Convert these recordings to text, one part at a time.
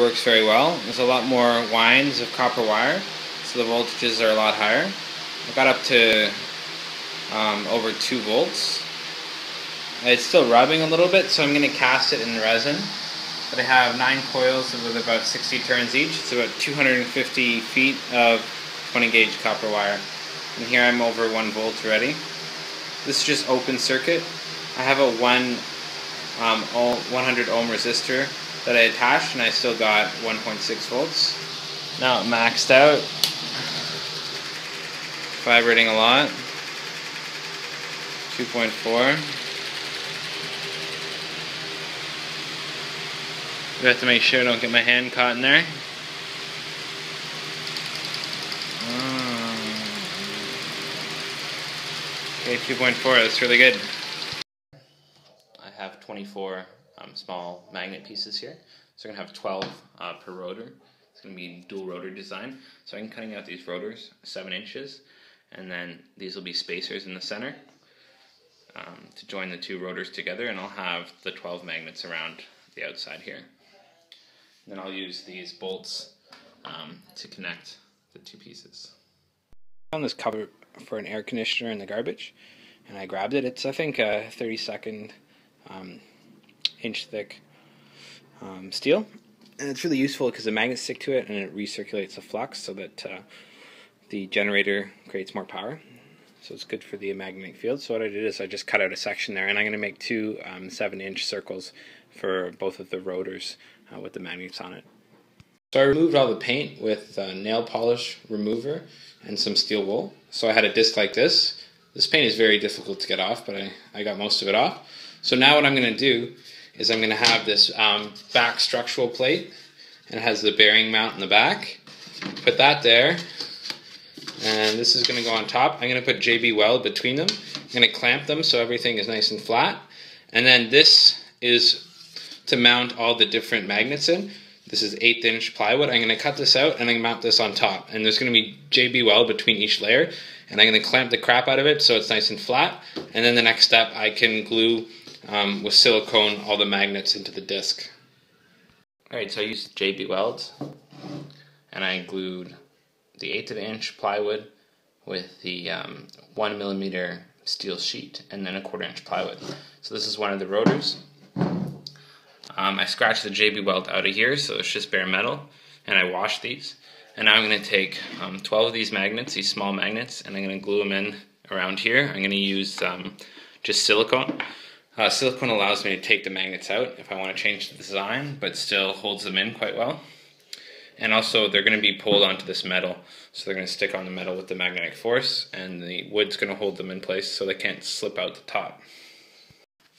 works very well. There's a lot more winds of copper wire, so the voltages are a lot higher. I got up to over 2 volts. It's still rubbing a little bit, so I'm going to cast it in resin. But I have 9 coils with about 60 turns each. It's about 250 feet of 20 gauge copper wire. And here I'm over 1 volt already. This is just open circuit. I have a 100 ohm resistor that I attached, and I still got 1.6 volts. Now maxed out. Vibrating a lot. 2.4. I have to make sure I don't get my hand caught in there. Okay, 2.4, that's really good. I have 24 small magnet pieces here. So I'm going to have 12 per rotor. It's going to be dual rotor design. So I'm cutting out these rotors 7 inches, and then these will be spacers in the center to join the 2 rotors together, and I'll have the 12 magnets around the outside here. And then I'll use these bolts to connect the 2 pieces. I found this cover for an air conditioner in the garbage, and I grabbed it. It's, I think, a 32nd inch thick steel, and it's really useful because the magnets stick to it and it recirculates the flux so that the generator creates more power. So it's good for the magnetic field. So what I did is I just cut out a section there, and I'm going to make 2 7-inch circles for both of the rotors with the magnets on it. So I removed all the paint with nail polish remover and some steel wool. So I had a disc like this. This paint is very difficult to get off, but I got most of it off. So now what I'm going to do is I'm going to have this back structural plate, and it has the bearing mount in the back. Put that there, and this is going to go on top. I'm going to put JB weld between them. I'm going to clamp them so everything is nice and flat. And then this is to mount all the different magnets in. This is 1/8 inch plywood. I'm going to cut this out and I'm going to mount this on top. And there's going to be JB weld between each layer. And I'm going to clamp the crap out of it so it's nice and flat. And then the next step, I can glue with silicone all the magnets into the disc. Alright, so I used JB welds, and I glued the 1/8 inch plywood with the 1mm steel sheet, and then a 1/4 inch plywood. So this is one of the rotors. I scratched the JB weld out of here, so it's just bare metal, and I washed these. And now I'm going to take 12 of these magnets, these small magnets, and I'm going to glue them in around here. I'm going to use just silicone. Silicone allows me to take the magnets out if I want to change the design, but still holds them in quite well. And also they're going to be pulled onto this metal, so they're going to stick on the metal with the magnetic force, and the wood's going to hold them in place so they can't slip out the top.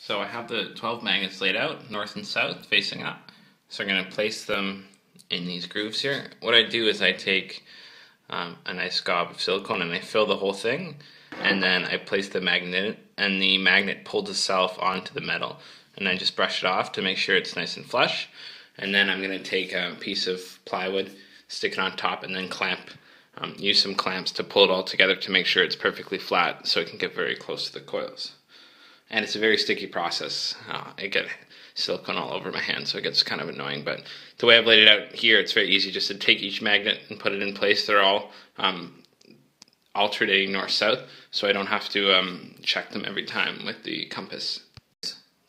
So I have the 12 magnets laid out, north and south, facing up. So I'm going to place them in these grooves here. What I do is I take a nice gob of silicone and I fill the whole thing, and then I place the magnet, and the magnet pulls itself onto the metal, and I just brush it off to make sure it's nice and flush. And then I'm going to take a piece of plywood, stick it on top, and then clamp. Use some clamps to pull it all together to make sure it's perfectly flat so it can get very close to the coils. And it's a very sticky process. I get silicone all over my hand, so it gets kind of annoying. But the way I've laid it out here, it's very easy just to take each magnet and put it in place. They're all alternating north-south, so I don't have to check them every time with the compass.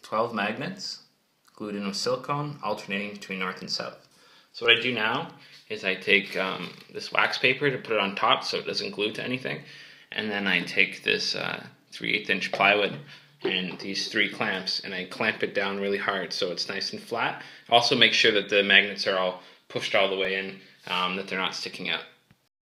12 magnets glued in with silicone, alternating between north and south. So what I do now is I take this wax paper to put it on top so it doesn't glue to anything, and then I take this 3/8 inch plywood and these 3 clamps, and I clamp it down really hard so it's nice and flat. Also make sure that the magnets are all pushed all the way in, that they're not sticking out.